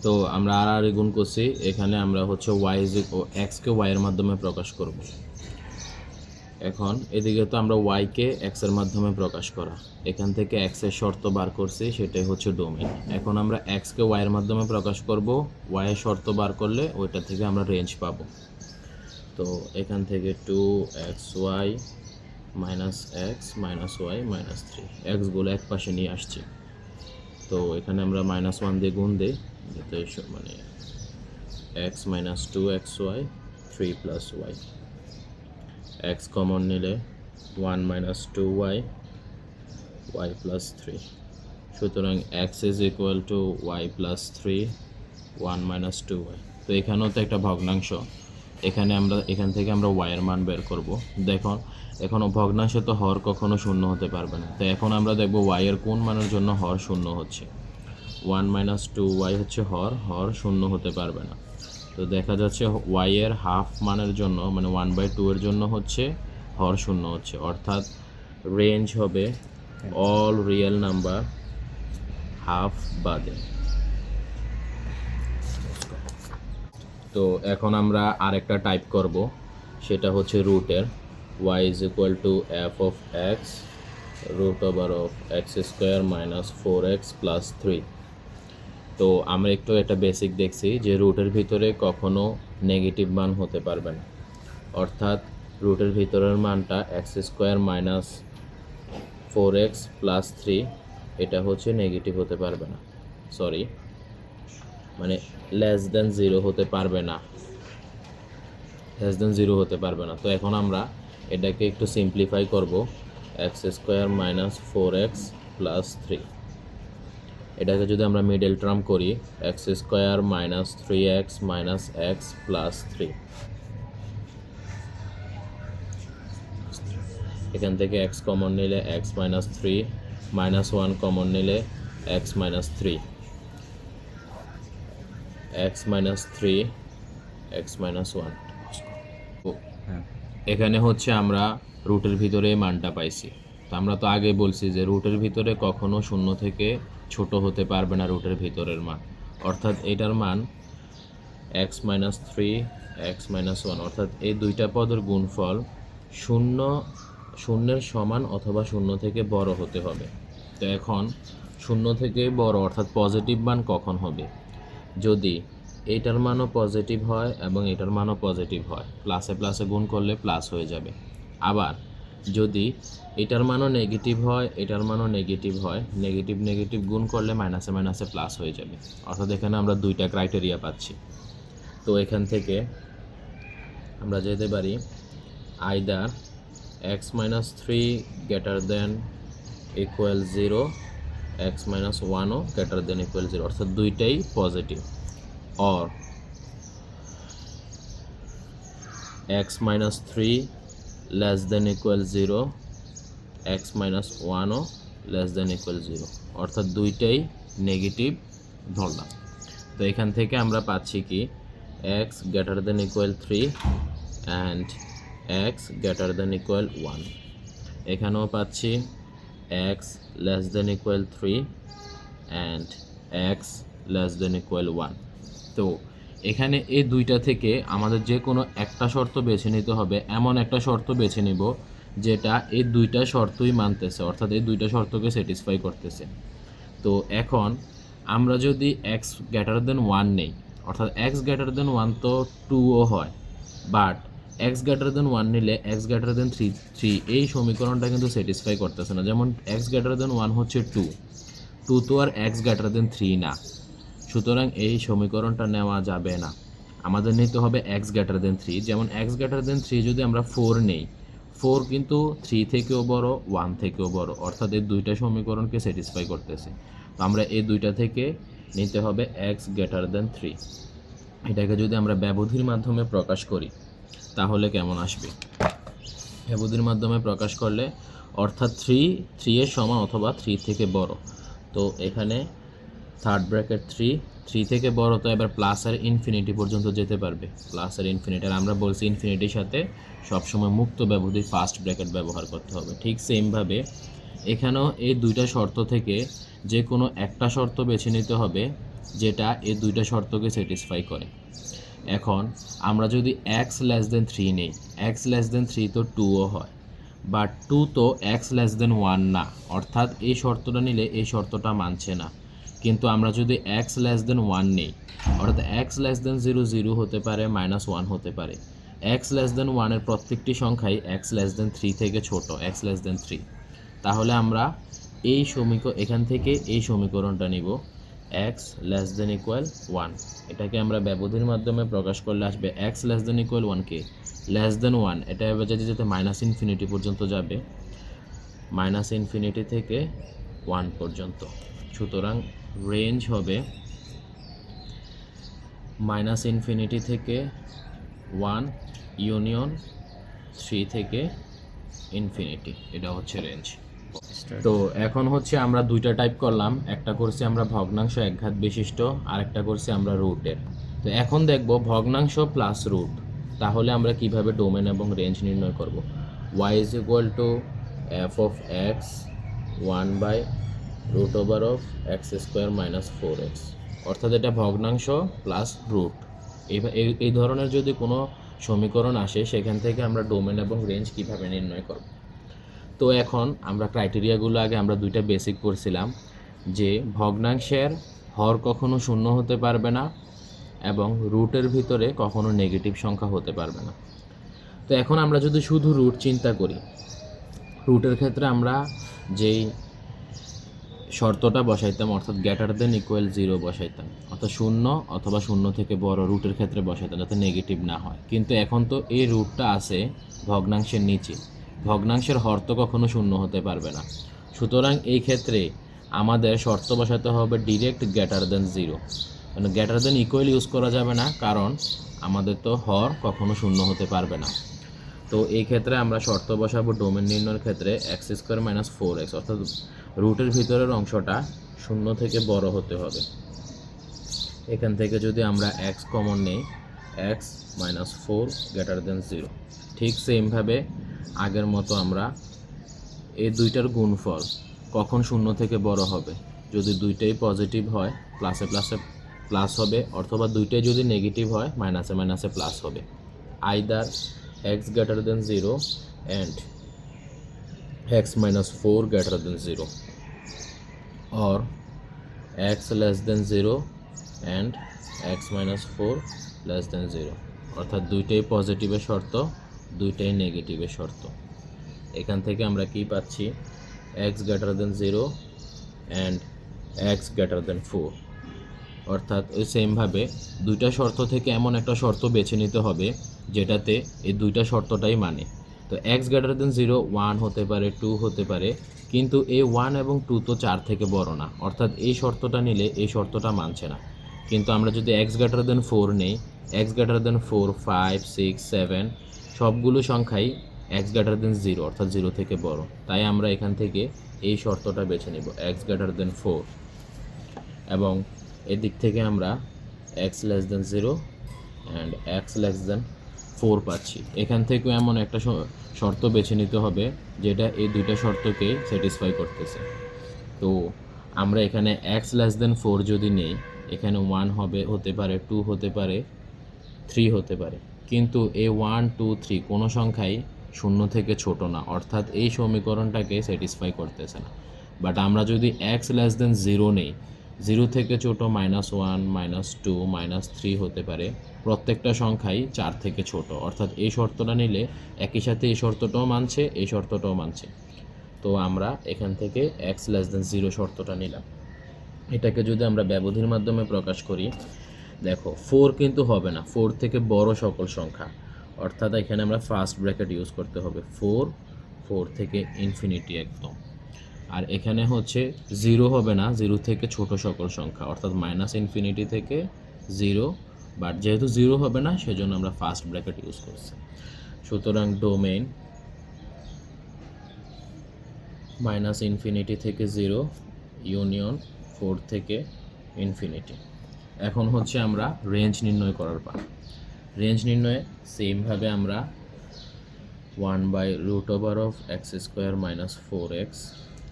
তো আমরা আর গুণ করছি, এখানে আমরা হচ্ছে ওয়াই এক্সকে ওয়াইয়ের মাধ্যমে প্রকাশ করব। এখন এদিকে তো আমরা ওয়াইকে এক্সের মাধ্যমে প্রকাশ করা, এখান থেকে এক্সের শর্ত বার করছি, সেটাই হচ্ছে ডোমেইন। এখন আমরা এক্সকে ওয়াইয়ের মাধ্যমে প্রকাশ করব, ওয়াইয়ের শর্ত বার করলে ওইটা থেকে আমরা রেঞ্জ পাবো। তো এখান থেকে 2xy minus x minus y minus 3, এক্সগুলো এক পাশে নিয়ে আসছি। তো এখানে আমরা -1 দিয়ে গুণ দিই, যাতে মানে x minus 2xy 3 plus y, x common নিলে 1 মাইনাস 2y y প্লাস 3। সুতরাং x is equal to y plus 3 1 minus 2y। তো এখানেও তো একটা ভগ্নাংশ, এখান থেকে আমরা ওয়াইয়ের মান বের করব। দেখুন এখনও ভগ্নাংশে তো হর কখনো শূন্য হতে পারবে না। তো এখন আমরা দেখব ওয়াইয়ের কোন মানের জন্য হর শূন্য হচ্ছে। 1 মাইনাস 2y হচ্ছে হর শূন্য হতে পারবে না। তো দেখা যাচ্ছে ওয়াইয়ের হাফ মানের জন্য, মানে 1/2 এর জন্য হচ্ছে হর শূন্য হচ্ছে, অর্থাৎ রেঞ্জ হবে অল রিয়েল নাম্বার হাফ বাদে। তো এখন আমরা আরেকটা টাইপ করব, সেটা হচ্ছে রুটের। y is equal to f of x root over of x square minus 4x plus 3। তো আমরা একটু একটা বেসিক দেখছি যে রুটের ভিতরে কখনো নেগেটিভ মান হতে পারবে না, অর্থাৎ রুটের ভিতরের মানটা x square minus 4x plus 3 এটা হচ্ছে নেগেটিভ হতে পারবে না, সরি মানে লেস দেন 0 হতে পারবে না, লেস দেন 0 হতে পারবে না। তো এখন আমরা এটাকে একটু সিম্পলিফাই করব, x square minus 4x plus 3, এটাকে যদি আমরা মিডল টার্ম করি x square minus 3x minus x plus 3, এখান থেকে এক্স কমন নিলে এক্স মাইনাস 3 মাইনাস 1 কমন নিলে x minus 3, x minus 3 x minus 1। এখানে হচ্ছে আমরা রুটের ভিতরে মানটা পাইছি। তো আমরা তো আগে বলছি যে রুটের ভিতরে কখনো শূন্য থেকে ছোট হতে পারবে না রুটের ভিতরের মান, অর্থাৎ এটার মান এক্স মাইনাস 3 এক্স মাইনাস 1, অর্থাৎ এই দুইটা পদের গুণফল শূন্যের সমান অথবা শূন্য থেকে বড় হতে হবে। তো এখন শূন্য থেকে বড় অর্থাৎ পজিটিভ মান কখন হবে? যদি এইটার মানও পজিটিভ হয় এবং এটার মানও পজিটিভ হয়, প্লাসে প্লাসে গুণ করলে প্লাস হয়ে যাবে। আবার যদি এটার মানও নেগেটিভ হয় এটার মানও নেগেটিভ হয়, নেগেটিভ নেগেটিভ গুণ করলে মাইনাসে মাইনাসে প্লাস হয়ে যাবে, অর্থাৎ এখানে আমরা দুইটা ক্রাইটেরিয়া পাচ্ছি। তো এখান থেকে আমরা যেতে পারি either x minus 3 greater than equal 0, x minus 1ও গ্রেটার দেন ইকুয়াল 0, অর্থাৎ দুইটাই positive, or x minus 3 less than equal 0, x minus 1ও less than equal 0, অর্থাৎ দুইটাই নেগেটিভ ধরলাম। তো এখান থেকে আমরা পাচ্ছি কি x greater than equal 3 and x greater than equal 1, এখানেও পাচ্ছি x less than equal 3 and x less than equal 1। তো এখানে এই দুইটা থেকে আমাদের যে কোনো একটা শর্ত বেছে নিতে হবে, এমন একটা শর্ত বেছে নিব যেটা এই দুইটা শর্তই মানতেছে, অর্থাৎ এই দুইটা শর্তকে স্যাটিসফাই করতেছে। তো এখন আমরা যদি এক্স গ্রেটার দেন 1 নেই, অর্থাৎ এক্স গ্রেটার দেন 1 তো 2ও হয়, বাট এক্স গ্রেটার দেন 1 নিলে এক্স গ্রেটার দেন 3 এই সমীকরণটা কিন্তু স্যাটিসফাই করতেছে না। যেমন এক্স গ্রেটার দেন 1 হচ্ছে 2 তো আর এক্স গ্রেটার দেন 3 না, সুতরাং এই সমীকরণটা নেওয়া যাবে না, আমাদের নিতে হবে এক্স গ্রেটার দেন 3। যেমন এক্স গ্রেটার দেন 3 যদি আমরা 4 নেই, 4 কিন্তু 3 থেকেও বড় 1 থেকেও বড়, অর্থাৎ এই দুইটা সমীকরণকে স্যাটিসফাই করতেছে। তো আমরা এই দুইটা থেকে নিতে হবে এক্স গ্রেটার দেন 3। এটাকে যদি আমরা ব্যবধির মাধ্যমে প্রকাশ করি তাহলে কেমন আসবে? ব্যবধির মাধ্যমে প্রকাশ করলে অর্থাৎ 3 এর সমান অথবা 3 থেকে বড়। তো এখানে থার্ড ব্র্যাকেট 3 থেকে বড়, তো এবার প্লাস আর ইনফিনিটি পর্যন্ত যেতে পারবে, প্লাস আর ইনফিনিটি। আর আমরা বলছি ইনফিনিটির সাথে সবসময় মুক্ত ব্যবধির ফার্স্ট ব্র্যাকেট ব্যবহার করতে হবে। ঠিক সেমভাবে এখানেও এই দুইটা শর্ত থেকে যে কোনো একটা শর্ত বেছে নিতে হবে যেটা এই দুইটা শর্তকে স্যাটিসফাই করে। এখন আমরা যদি এক্স লেস দেন 3 নেই, এক্স লেস দেন 3 তো 2ও হয়, বাট 2 তো এক্স লেস দেন 1 না, অর্থাৎ এই শর্তটা নিলে এই শর্তটা মানছে না। কিন্তু আমরা যদি এক্স লেস দেন 1 নেই, অর্থাৎ এক্স লেস দেন 0 0 হতে পারে, -1 হতে পারে। এক্স লেস দেন 1 এর প্রত্যেকটি সংখ্যাই এক্স লেস দেন 3 থেকে ছোট, এক্স লেস দেন 3। তাহলে আমরা এই এখান থেকে এই সমীকরণটা নিব এক্স লেস দেন ইকুয়াল 1। এটাকে আমরা ব্যবধির মাধ্যমে প্রকাশ করলে আসবে x less than equal 1 k less than 1, এটা এবার যেতে -∞ পর্যন্ত যাবে, -∞ থেকে 1 পর্যন্ত। সুতরাং রেঞ্জ হবে -∞ থেকে 1 ইউনিয়ন 3 থেকে ইনফিনিটি, এটা হচ্ছে রেঞ্জ। তো এখন হচ্ছে আমরা দুইটা টাইপ করলাম, একটা করছি আমরা ভগ্নাংশ একঘাত বিশিষ্ট, আর একটা করছি আমরা রুটের। তো এখন দেখব ভগ্নাংশ প্লাস রুট, তাহলে আমরা কিভাবে ডোমেন এবং রেঞ্জ নির্ণয় করব। y is equal to f of x 1/√x² - 4x, অর্থাৎ এটা ভগ্নাংশ প্লাস রুট। এই ধরনের যদি কোনো সমীকরণ আসে, সেখান থেকে আমরা ডোমেন এবং রেঞ্জ কিভাবে নির্ণয় করব। তো এখন আমরা ক্রাইটেরিয়াগুলো আগে আমরা দুইটা বেসিক পড়ছিলাম, যে ভগ্নাংশের হর কখনো শূন্য হতে পারবে না এবং রুটের ভিতরে কখনো নেগেটিভ সংখ্যা হতে পারবে না। তো এখন আমরা যদি শুধু রুট চিন্তা করি, রুটের ক্ষেত্রে আমরা যেই শর্তটা বসাইতাম, অর্থাৎ গ্রেটার দেন ইকুয়াল 0 বসাইতাম, অর্থাৎ 0 অথবা 0 থেকে বড় রুটের ক্ষেত্রে বসাইতাম যাতে নেগেটিভ না হয়। কিন্তু এখন তো এই রুটটা আছে ভগ্নাংশের নিচে, ভগ্নাংশের হর তো কখনো শূন্য হতে পারবে না। সুতরাং এই ক্ষেত্রে আমাদের শর্ত বসাতে হবে ডিরেক্ট গ্রেটার দেন 0, মানে গ্রেটার দেন ইকুয়াল ইউজ করা যাবে না, কারণ আমাদের তো হর কখনো শূন্য হতে পারবে না। তো এই ক্ষেত্রে আমরা শর্ত বসাবো ডোমেন নির্ণয়ের ক্ষেত্রে x² - 4x, অর্থাৎ রুটের ভিতরের অংশটা 0 থেকে বড় হতে হবে। এখান থেকে যদি আমরা x কমন নেই, x - 4 > 0। ঠিক সেমভাবে আগের মতো আমরা এই দুইটার গুণফল কখন 0 থেকে বড় হবে, যদি দুইটাই পজিটিভ হয় প্লাসে প্লাসে প্লাস হবে, অথবা দুইটাই যদি নেগেটিভ হয় মাইনাসে মাইনাসে প্লাস হবে। Either x > 0 and x - 4 > 0, or x less than 0 and x - 4 less than 0, অর্থাৎ দুইটাই পজিটিভের শর্ত, দুইটাই নেগেটিভের শর্ত। এখান থেকে আমরা কি পাচ্ছি, x > 0 and x > 4, অর্থাৎ ওই সেমভাবে দুইটা শর্ত থেকে এমন একটা শর্ত বেছে নিতে হবে যেটাতে এই দুইটা শর্তটাই মানে। তো x > 0 1 হতে পারে, 2 হতে পারে, কিন্তু এই 1 এবং 2 তো 4 থেকে বড় না, অর্থাৎ এই শর্তটা নিলে এই শর্তটা মানছে না। কিন্তু আমরা যদি x > 4 নেই, x > 4, 5, 6, 7 সবগুলো সংখ্যাই x > 0, অর্থাৎ 0 থেকে বড়, তাই আমরা এখান থেকে এই শর্তটা বেছে নেব x > 4, এবং এদিক থেকে আমরা x less than 0 and x less than 4 পাচ্ছি। এখান থেকেও এমন একটা শর্ত বেছে নিতে হবে যেটা এই দুইটা শর্তকে স্যাটিসফাই করতেছে। তো আমরা এখানে x less than 4 যদি নেই, এখানে 1 হতে পারে, 2 হতে পারে, 3 হতে পারে, কিন্তু এই 1, 2, 3 কোনো সংখ্যাই 0 থেকে ছোট না, অর্থাৎ এই সমীকরণটাকে স্যাটিসফাই করতেছে না। বাট আমরা যদি x less than 0 নেই, 0 থেকে ছোট -1, -2, -3 হতে পারে, প্রত্যেকটা সংখ্যাই 4 থেকে ছোট, অর্থাৎ এই শর্তটা নিলে একই সাথে এই শর্তটাও মানছে, এই শর্তটাও মানছে। তো আমরা এখান থেকে x less than 0 শর্তটা নিলাম। এটাকে যদি আমরা ব্যবধির মাধ্যমে প্রকাশ করি, দেখো 4 কিন্তু হবে না, 4 থেকে বড় সকল সংখ্যা, অর্থাৎ এখানে আমরা ফার্স্ট ব্র্যাকেট ইউজ করতে হবে, 4 থেকে ইনফিনিটি একদম। আর এখানে হচ্ছে 0 হবে না, 0 থেকে ছোট সকল সংখ্যা, অর্থাৎ -∞ থেকে 0, বাট যেহেতু 0 হবে না সেজন্য আমরা ফার্স্ট ব্র্যাকেট ইউজ করছি। সুতরাং ডোমেইন -∞ থেকে 0 ইউনিয়ন 4 থেকে ইনফিনিটি। এখন হচ্ছে আমরা রেঞ্জ নির্ণয় করার পালা। রেঞ্জ নির্ণয়ে সেমভাবে আমরা 1/√x² - 4x,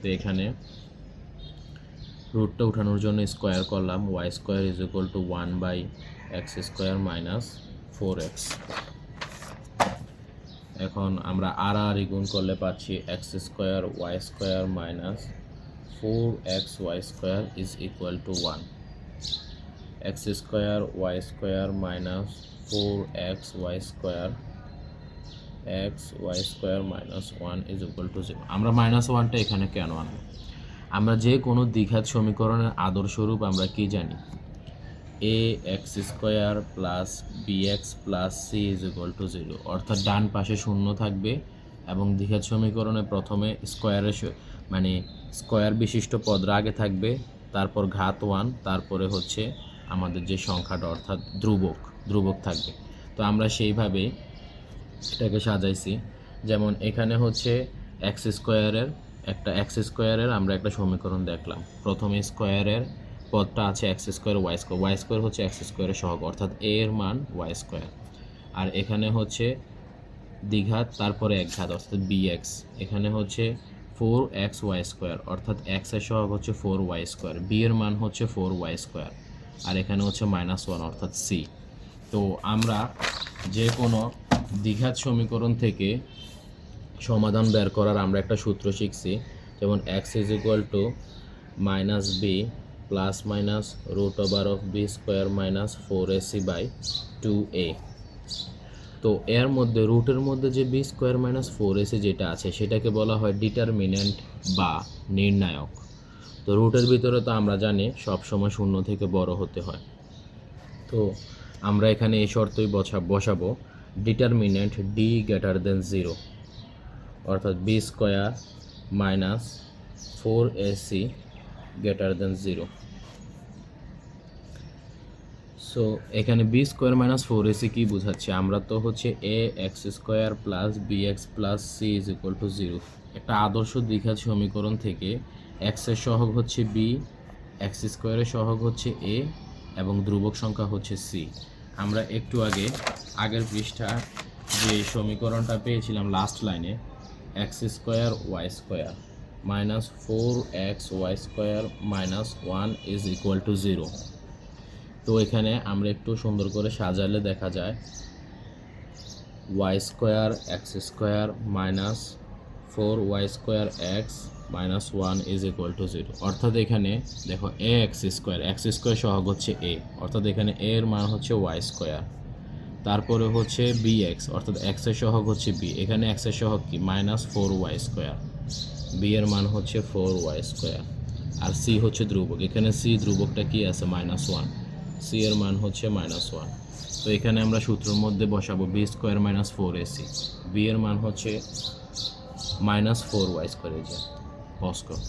তো এখানে রুটটা উঠানোর জন্য স্কোয়ার করলাম, y square is equal to 1/x square minus 4x। এখন আমরা আর গুণ করলে পাচ্ছি x square y square minus 4xy square is equal to 1। X square y square minus 4xy square xy square minus 1 is equal to 0। আমরা -1টা এখানে কেন আনবো? আমরা যে কোনো দ্বিঘাত সমীকরণের আদর্শরূপ আমরা কি জানি? ax square plus bx plus c is equal to 0, অর্থাৎ ডান পাশে শূন্য থাকবে এবং দ্বিঘাত সমীকরণে প্রথমে মানে স্কোয়ার বিশিষ্ট পদরা আগে থাকবে, তারপর ঘাত 1, তারপরে হচ্ছে আমাদের যে সংখ্যাটা অর্থাৎ ধ্রুবক থাকবে। তো আমরা সেইভাবে এটাকে সাজাইছি। যেমন এখানে হচ্ছে এক্স স্কোয়ারের আমরা একটা সমীকরণ দেখলাম। প্রথমে স্কোয়ারের পদটা আছে এক্স স্কোয়ার ওয়াই স্কোয়ার হচ্ছে এক্স স্কোয়ারের সহগ অর্থাৎ এ এর মান ওয়াই স্কোয়ার। আর এখানে হচ্ছে দ্বিঘাত তারপরে এক ঘাত অর্থাৎ বিএক্স। এখানে হচ্ছে 4xy স্কোয়ার অর্থাৎ এক্স এর সহগ হচ্ছে 4y স্কোয়ার, বি এর মান হচ্ছে 4y স্কোয়ার, আর এখানে হচ্ছে -1 অর্থাৎ সি। তো আমরা যে কোনো দ্বিঘাত সমীকরণ থেকে সমাধান বের করার আমরা একটা সূত্র শিখছি, যেমন x is equal two -b plus minus √b square minus 4ac/2a। তো এর মধ্যে রুটের মধ্যে যে বি স্কোয়ার মাইনাস 4ac যেটা আছে সেটাকে বলা হয় ডিটারমিনেন্ট বা নির্ণায়ক। তো রুটের ভিতরে তো আমরা জানি সবসময় শূন্য থেকে বড় হতে হয়। তো আমরা এখানে এই শর্তই বসাবো ডিটারমিনেন্ট ডি গ্রেটার দেন 0, অর্থাৎ b square minus 4ac greater than 0। So এখানে বি স্কোয়ার মাইনাস 4ac কি বোঝাচ্ছে? আমরা তো হচ্ছে a x square plus b x plus c is equal to 0 একটা আদর্শ দ্বিঘাত সমীকরণ থেকে এক্সের সহগ হচ্ছে বি, এক্স স্কোয়ারের সহগ হচ্ছে এ এবং ধ্রুবক সংখ্যা হচ্ছে সি। আমরা একটু আগের পৃষ্ঠা যে সমীকরণটা পেয়েছিলাম লাস্ট লাইনে, x square y square minus 4xy square minus 1 is equal to 0। তো এখানে আমরা একটু সুন্দর করে সাজালে দেখা যায় y square x square minus 4y square x minus 1 is equal to 0, অর্থাৎ এখানে দেখো এ এক্স স্কোয়ার সহগ হচ্ছে এ, অর্থাৎ এখানে এ এর মান হচ্ছে ওয়াই স্কোয়ার, তারপরে হচ্ছে বি এক্স অর্থাৎ এক্স এর সহগ হচ্ছে বি, এখানে এক্স এর সহগ কি -4y স্কোয়ার, বি এর মান হচ্ছে 4y স্কোয়ার, আর সি হচ্ছে ধ্রুবক, এখানে সি ধ্রুবকটা কি আছে -1, সি এর মান হচ্ছে -1। তো এখানে আমরা সূত্রের মধ্যে বসাবো B square minus 4ac, B এর মান হচ্ছে -4y স্কোয়ার। এই যে পজ করো।